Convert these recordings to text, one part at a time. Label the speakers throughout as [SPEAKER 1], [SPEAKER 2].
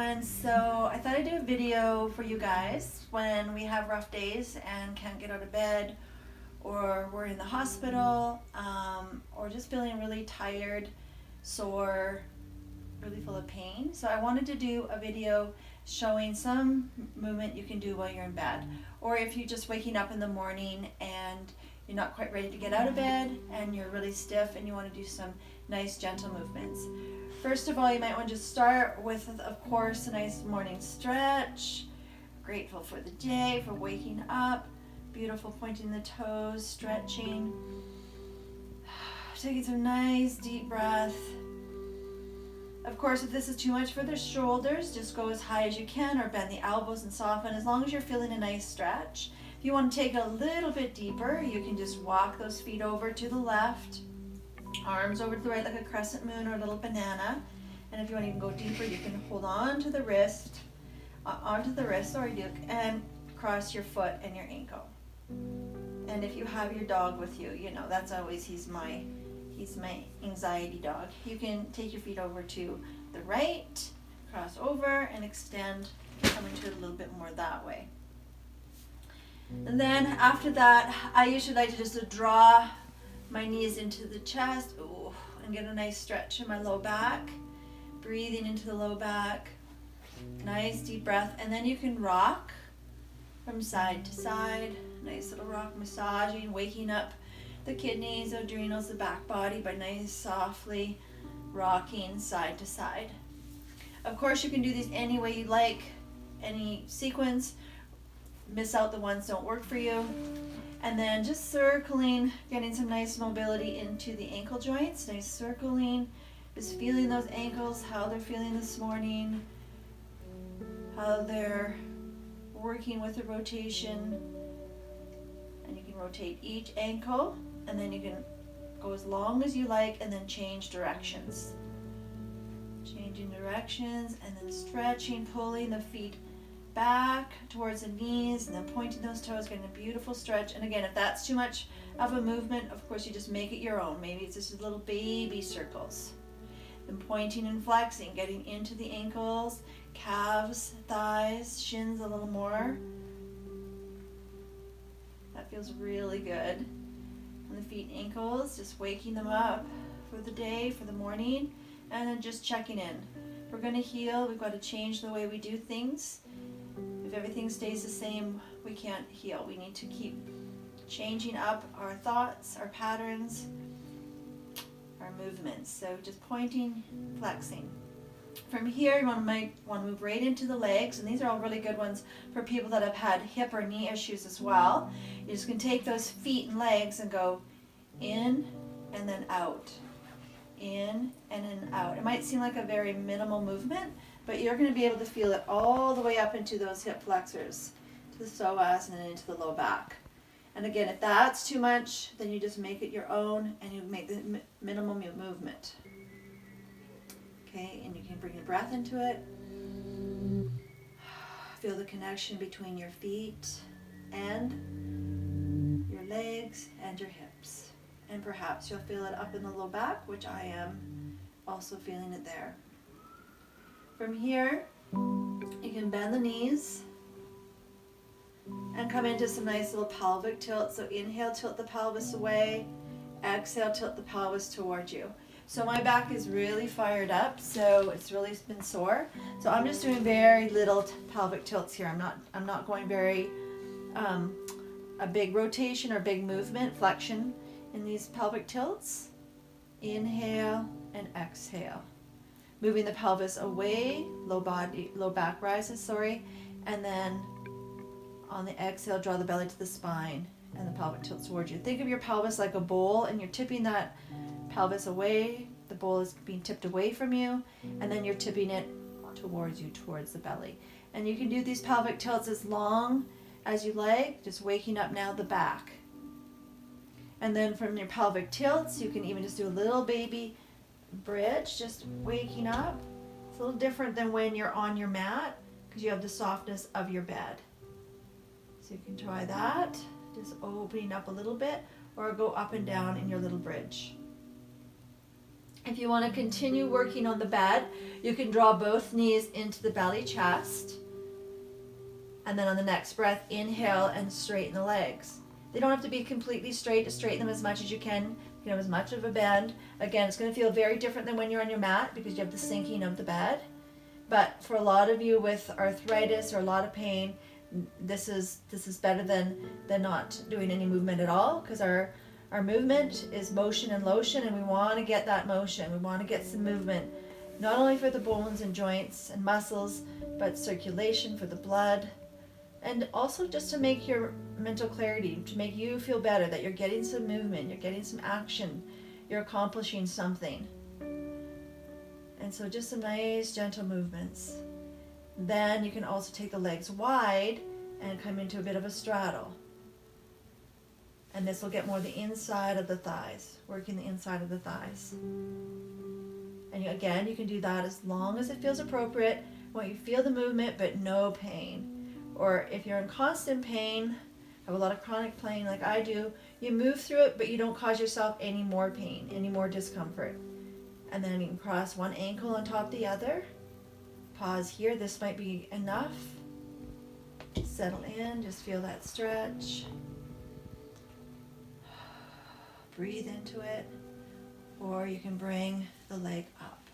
[SPEAKER 1] friends. So I thought I'd do a video for you guys when we have rough days and can't get out of bed, or we're in the hospital, or just feeling really tired, sore, really full of pain. So I wanted to do a video showing some movement you can do while you're in bed, or if you're just waking up in the morning and you're not quite ready to get out of bed and you're really stiff and you want to do some nice gentle movements. First of all, you might want to just start with, of course, a nice morning stretch. Grateful for the day, for waking up. Beautiful, pointing the toes, stretching. Taking some nice deep breath. Of course, if this is too much for the shoulders, just go as high as you can or bend the elbows and soften, as long as you're feeling a nice stretch. If you want to take it a little bit deeper, you can just walk those feet over to the left, arms over to the right like a crescent moon or a little banana. And if you want to even go deeper, you can hold on to the wrist, and cross your foot and your ankle. And if you have your dog with you, you know, that's always, he's my anxiety dog. You can take your feet over to the right, cross over and extend, coming to it a little bit more that way. And then after that, I usually like to just draw my knees into the chest, and get a nice stretch in my low back. Breathing into the low back. Nice deep breath. And then you can rock from side to side. Nice little rock, massaging, waking up the kidneys, adrenals, the back body by nice softly rocking side to side. Of course, you can do these any way you like, any sequence. Miss out the ones that don't work for you. And then just circling, getting some nice mobility into the ankle joints. Nice circling, just feeling those ankles, how they're feeling this morning, how they're working with the rotation. And you can rotate each ankle, and then you can go as long as you like and then change directions. Changing directions and then stretching, pulling the feet back towards the knees and then pointing those toes, getting a beautiful stretch. And again, if that's too much of a movement, of course you just make it your own. Maybe it's just little baby circles. Then pointing and flexing, getting into the ankles, calves, thighs, shins a little more. That feels really good. And the feet and ankles, just waking them up for the day, for the morning, and then just checking in. If we're going to heal, we've got to change the way we do things. If everything stays the same, we can't heal. We need to keep changing up our thoughts, our patterns, our movements. So just pointing, flexing. From here, you might want to move right into the legs, and these are all really good ones for people that have had hip or knee issues as well. You're just going to take those feet and legs and go in and then out. In and then out. It might seem like a very minimal movement, but you're going to be able to feel it all the way up into those hip flexors, to the psoas, and then into the low back. And again, if that's too much, then you just make it your own and you make the minimal movement. Okay, and you can bring your breath into it. Feel the connection between your feet and your legs and your hips. And perhaps you'll feel it up in the low back, which I am also feeling it there. From here, you can bend the knees and come into some nice little pelvic tilt. So inhale, tilt the pelvis away. Exhale, tilt the pelvis towards you. So my back is really fired up, so it's really been sore. So I'm just doing very little pelvic tilts here. I'm not going very a big rotation or big movement, flexion in these pelvic tilts. Inhale and exhale. Moving the pelvis away, low back rises, and then on the exhale, draw the belly to the spine and the pelvic tilts towards you. Think of your pelvis like a bowl, and you're tipping that pelvis away. The bowl is being tipped away from you, and then you're tipping it towards you, towards the belly. And you can do these pelvic tilts as long as you like, just waking up now the back. And then from your pelvic tilts, you can even just do a little baby bridge, just waking up. It's a little different than when you're on your mat because you have the softness of your bed. So you can try that, just opening up a little bit, or go up and down in your little bridge. If you want to continue working on the bed, you can draw both knees into the belly chest. And then on the next breath, inhale and straighten the legs. They don't have to be completely straight. To straighten them as much as you can. You can have as much of a bend. Again, it's going to feel very different than when you're on your mat because you have the sinking of the bed. But for a lot of you with arthritis or a lot of pain, this is better than not doing any movement at all, because our movement is motion and lotion, and we want to get that motion. We want to get some movement, not only for the bones and joints and muscles, but circulation for the blood, and also just to make your mental clarity, to make you feel better that you're getting some movement, you're getting some action, you're accomplishing something. And so just some nice gentle movements. Then you can also take the legs wide and come into a bit of a straddle. And this will get more the inside of the thighs, working the inside of the thighs. And again, you can do that as long as it feels appropriate, when you feel the movement but no pain. Or if you're in constant pain, have a lot of chronic pain like I do, you move through it but you don't cause yourself any more pain, any more discomfort. And then you can cross one ankle on top of the other. Pause here, this might be enough. Settle in, just feel that stretch. Breathe into it. Or you can bring the leg up.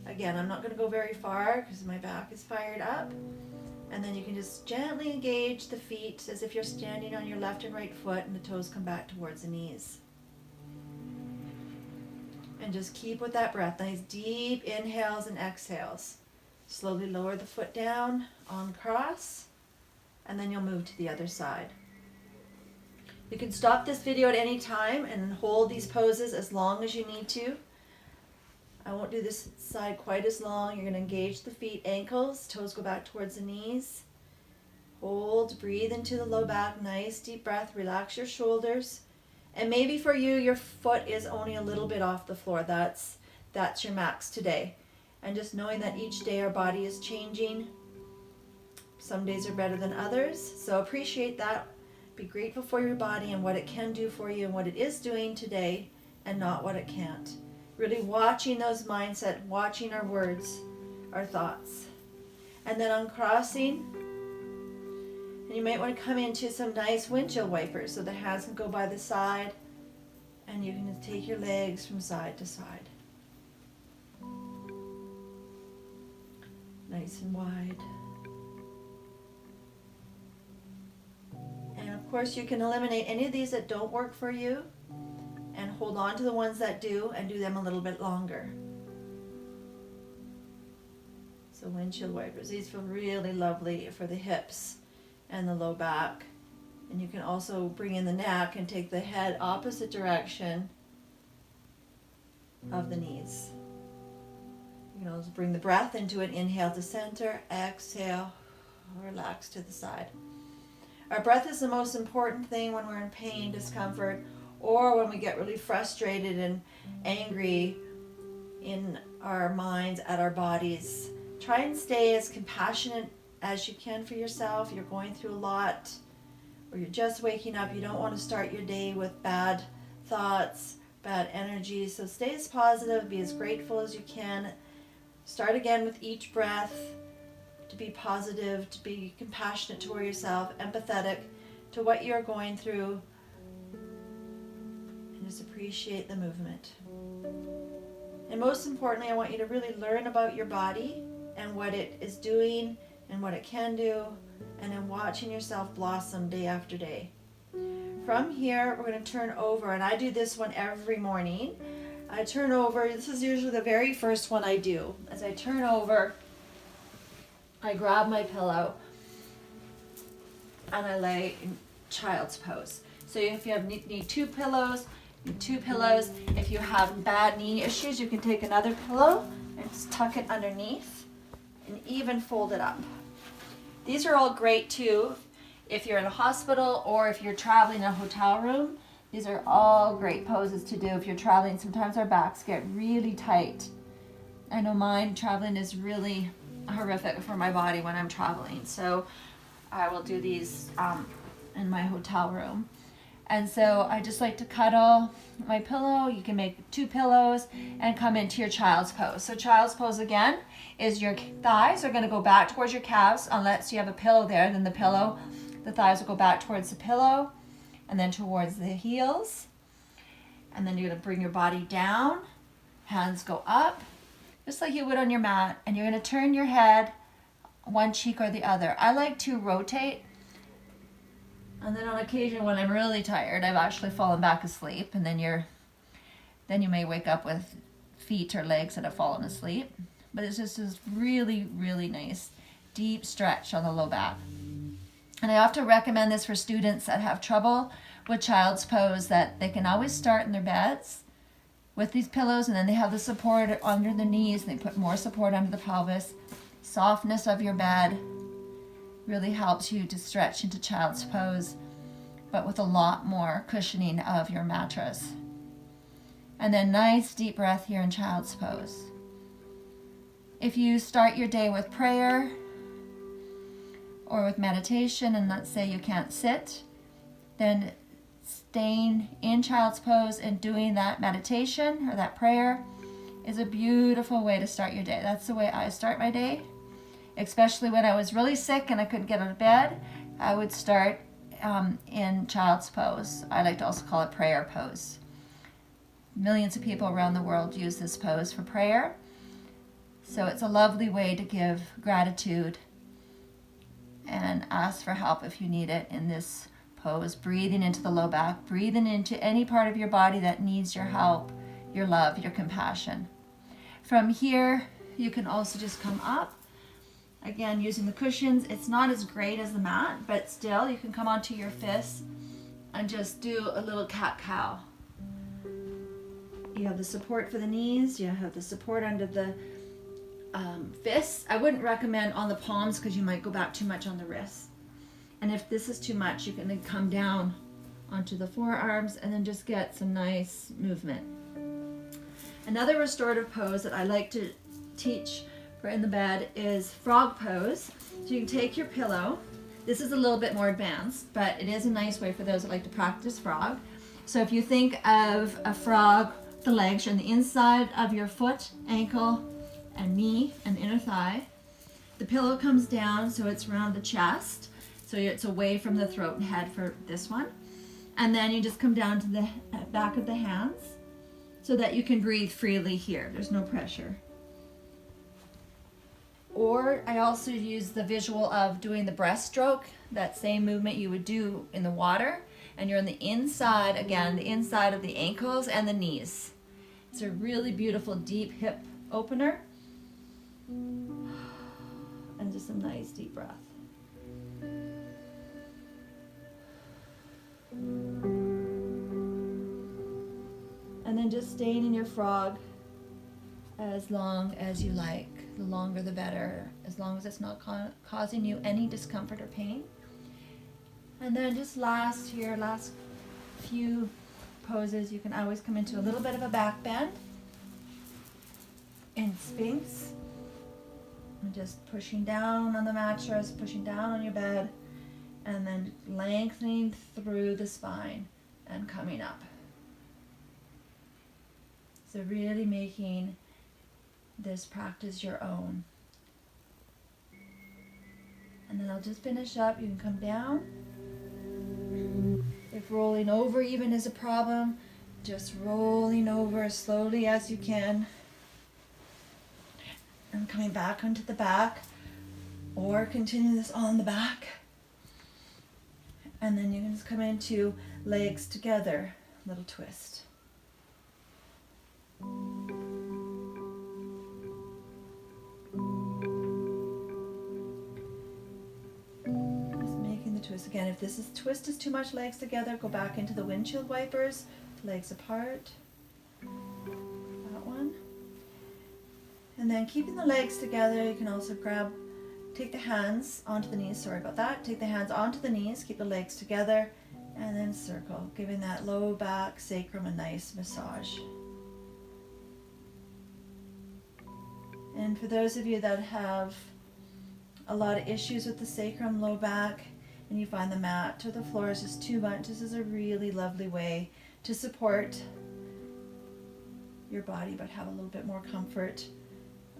[SPEAKER 1] Again, I'm not going to go very far because my back is fired up. And then you can just gently engage the feet as if you're standing on your left and right foot, and the toes come back towards the knees. And just keep with that breath. Nice deep inhales and exhales. Slowly lower the foot down on cross, and then you'll move to the other side. You can stop this video at any time and hold these poses as long as you need to. I won't do this side quite as long. You're going to engage the feet, ankles, toes go back towards the knees. Hold, breathe into the low back, nice deep breath, relax your shoulders. And maybe for you, your foot is only a little bit off the floor. That's your max today. And just knowing that each day our body is changing. Some days are better than others. So appreciate that. Be grateful for your body and what it can do for you and what it is doing today, and not what it can't. Really watching those mindset, watching our words, our thoughts. And then uncrossing. And you might want to come into some nice windshield wipers so the hands can go by the side, and you can take your legs from side to side. Nice and wide. And of course you can eliminate any of these that don't work for you and hold on to the ones that do and do them a little bit longer. So windshield wipers, these feel really lovely for the hips and the low back. And you can also bring in the neck and take the head opposite direction of the knees. You can also bring the breath into it. Inhale to center, exhale, relax to the side. Our breath is the most important thing when we're in pain, discomfort, or when we get really frustrated and angry in our minds at our bodies. Try and stay as compassionate as you can for yourself. You're going through a lot, or you're just waking up. You don't want to start your day with bad thoughts, bad energy. So stay as positive, be as grateful as you can. Start again with each breath to be positive, to be compassionate toward yourself, empathetic to what you're going through, and just appreciate the movement. And most importantly, I want you to really learn about your body and what it is doing and what it can do, and then watching yourself blossom day after day. From here, we're going to turn over, and I do this one every morning. I turn over, this is usually the very first one I do. As I turn over, I grab my pillow and I lay in child's pose. So if you need two pillows, two pillows. If you have bad knee issues, you can take another pillow and just tuck it underneath and even fold it up. These are all great too if you're in a hospital or if you're traveling in a hotel room. These are all great poses to do if you're traveling. Sometimes our backs get really tight. I know mine traveling is really horrific for my body when I'm traveling. So I will do these in my hotel room.
[SPEAKER 2] And so I just like to cuddle my pillow. You can make 2 pillows and come into your child's pose. So child's pose again is your thighs are going to go back towards your calves unless you have a pillow there. Then the thighs will go back towards the pillow and then towards the heels. And then you're going to bring your body down. Hands go up just like you would on your mat. And you're going to turn your head one cheek or the other. I like to rotate. And then on occasion when I'm really tired, I've actually fallen back asleep, and then you may wake up with feet or legs that have fallen asleep. But it's just this really, really nice deep stretch on the low back. And I often recommend this for students that have trouble with child's pose, that they can always start in their beds with these pillows, and then they have the support under the knees, and they put more support under the pelvis. Softness of your bed really helps you to stretch into child's pose, but with a lot more cushioning of your mattress. And then nice deep breath here in child's pose. If you start your day with prayer or with meditation, and let's say you can't sit, then staying in child's pose and doing that meditation or that prayer is a beautiful way to start your day. That's the way I start my day. Especially when I was really sick and I couldn't get out of bed, I would start in child's pose. I like to also call it prayer pose. Millions of people around the world use this pose for prayer. So it's a lovely way to give gratitude and ask for help if you need it in this pose. Breathing into the low back, breathing into any part of your body that needs your help, your love, your compassion. From here, you can also just come up. Again, using the cushions, it's not as great as the mat, but still you can come onto your fists and just do a little cat-cow. You have the support for the knees, you have the support under the fists. I wouldn't recommend on the palms because you might go back too much on the wrists. And if this is too much, you can then come down onto the forearms and then just get some nice movement. Another restorative pose that I like to teach for in the bed is frog pose. So you can take your pillow. This is a little bit more advanced, but it is a nice way for those that like to practice frog. So if you think of a frog, the legs are on the inside of your foot, ankle, and knee, and inner thigh. The pillow comes down so it's around the chest. So it's away from the throat and head for this one. And then you just come down to the back of the hands so that you can breathe freely here. There's no pressure. Or I also use the visual of doing the breaststroke, that same movement you would do in the water. And you're on the inside, again, the inside of the ankles and the knees. It's a really beautiful deep hip opener. And just a nice deep breath. And then just staying in your frog as long as you like. The longer the better, as long as it's not causing you any discomfort or pain. And then just last few poses, you can always come into a little bit of a back bend in Sphinx. And just pushing down on the mattress, pushing down on your bed, and then lengthening through the spine and coming up. So really making this practice your own. And then I'll just finish up. You can come down. If rolling over even is a problem, just rolling over as slowly as you can. And coming back onto the back, or continue this on the back. And then you can just come into legs together, little twist. Twist again. If this twist is too much legs together, go back into the windshield wipers, legs apart. That one. And then keeping the legs together, you can also take the hands onto the knees, sorry about that. Take the hands onto the knees, keep the legs together, and then circle, giving that low back, sacrum a nice massage. And for those of you that have a lot of issues with the sacrum, low back,
[SPEAKER 1] and you find the mat or the floor is just too much, this is a really lovely way to support your body but have a little bit more comfort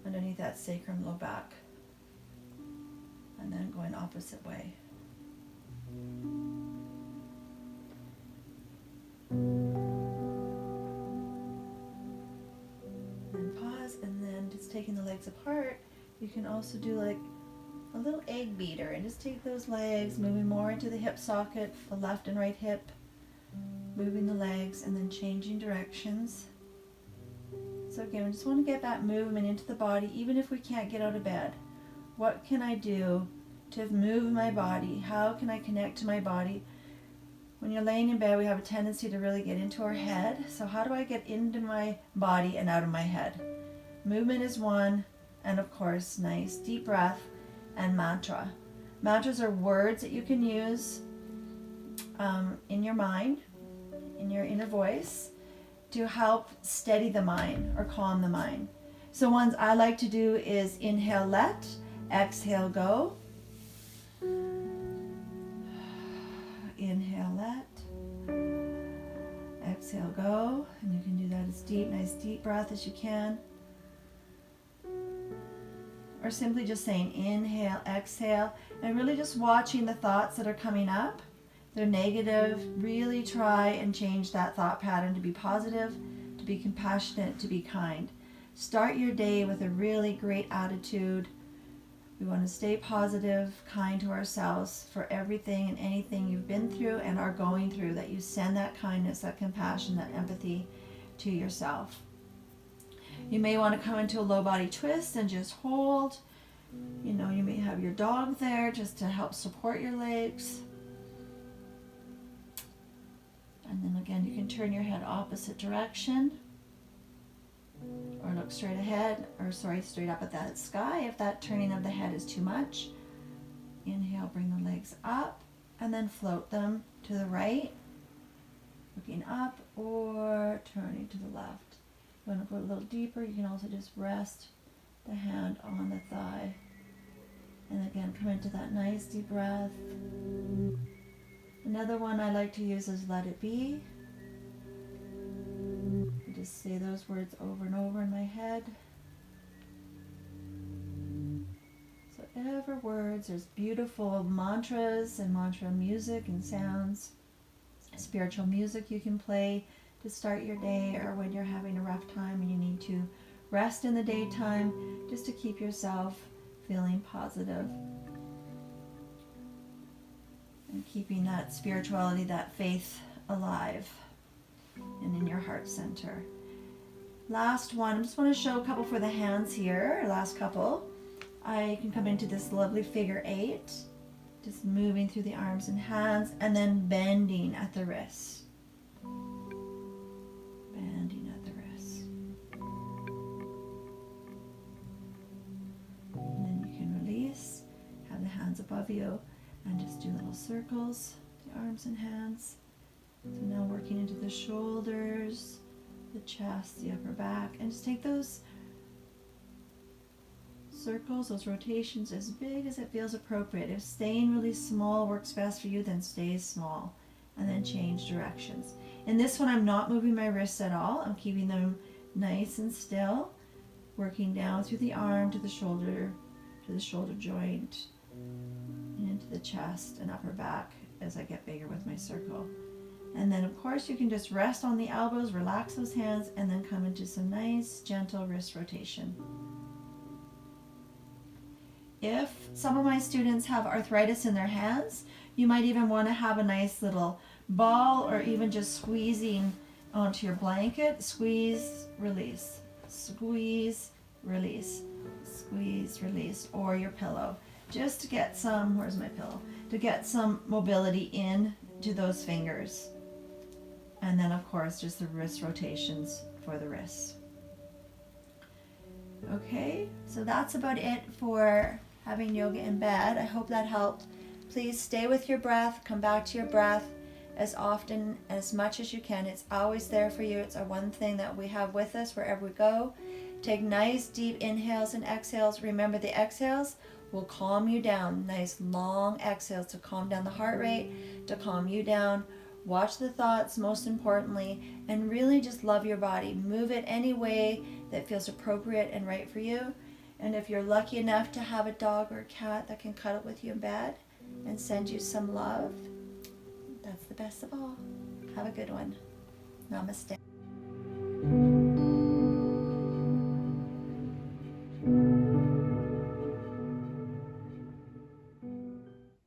[SPEAKER 1] underneath that sacrum, low back. And then going opposite way. And pause, and then just taking the legs apart, you can also do like a little egg beater and just take those legs, moving more into the hip socket, the left and right hip, moving the legs and then changing directions. So again, we just want to get that movement into the body, even if we can't get out of bed. What can I do to move my body? How can I connect to my body? When you're laying in bed, we have a tendency to really get into our head. So how do I get into my body and out of my head? Movement is one, and of course, nice deep breath and mantra. Mantras are words that you can use in your mind, in your inner voice, to help steady the mind or calm the mind. So ones I like to do is inhale, let, exhale, go. Inhale, let, exhale, go. And you can do that as deep, nice deep breath as you can. Or simply just saying inhale, exhale, and really just watching the thoughts that are coming up. They're negative. Really try and change that thought pattern to be positive, to be compassionate, to be kind. Start your day with a really great attitude. We want to stay positive, kind to ourselves for everything and anything you've been through and are going through, that you send that kindness, that compassion, that empathy to yourself. You may want to come into a low body twist and just hold. You know, you may have your dog there just to help support your legs. And then again, you can turn your head opposite direction. Or look straight ahead, or straight up at that sky if that turning of the head is too much. Inhale, bring the legs up, and then float them to the right, looking up, or turning to the left. You want to go a little deeper, you can also just rest the hand on the thigh. And again, come into that nice deep breath. Another one I like to use is let it be. I just say those words over and over in my head. So ever words, there's beautiful mantras and mantra music and sounds. Spiritual music you can play to start your day, or when you're having a rough time and you need to rest in the daytime, just to keep yourself feeling positive. And keeping that spirituality, that faith alive and in your heart center. Last one, I just want to show a couple for the hands here, last couple. I can come into this lovely figure 8, just moving through the arms and hands, and then bending at the wrists. Bending at the wrists. And then you can release, have the hands above you, and just do little circles, the arms and hands. So now working into the shoulders, the chest, the upper back, and just take those circles, those rotations as big as it feels appropriate. If staying really small works best for you, then stay small, and then change directions. In this one, I'm not moving my wrists at all. I'm keeping them nice and still, working down through the arm to the shoulder joint, and into the chest and upper back as I get bigger with my circle. And then of course you can just rest on the elbows, relax those hands, and then come into some nice gentle wrist rotation. If some of my students have arthritis in their hands, you might even want to have a nice little ball, or even just squeezing onto your blanket. Squeeze, release, squeeze, release, squeeze, release, or your pillow. Just to get some, where's my pillow? To get some mobility in to those fingers. And then of course just the wrist rotations for the wrists. Okay, so that's about it for having yoga in bed. I hope that helped. Please stay with your breath, come back to your breath as often, as much as you can. It's always there for you. It's our one thing that we have with us wherever we go. Take nice deep inhales and exhales. Remember, the exhales will calm you down. Nice long exhales to calm down the heart rate, to calm you down. Watch the thoughts, most importantly, and really just love your body. Move it any way that feels appropriate and right for you. And if you're lucky enough to have a dog or a cat that can cuddle with you in bed and send you some love, that's the best of all. Have a good one. Namaste.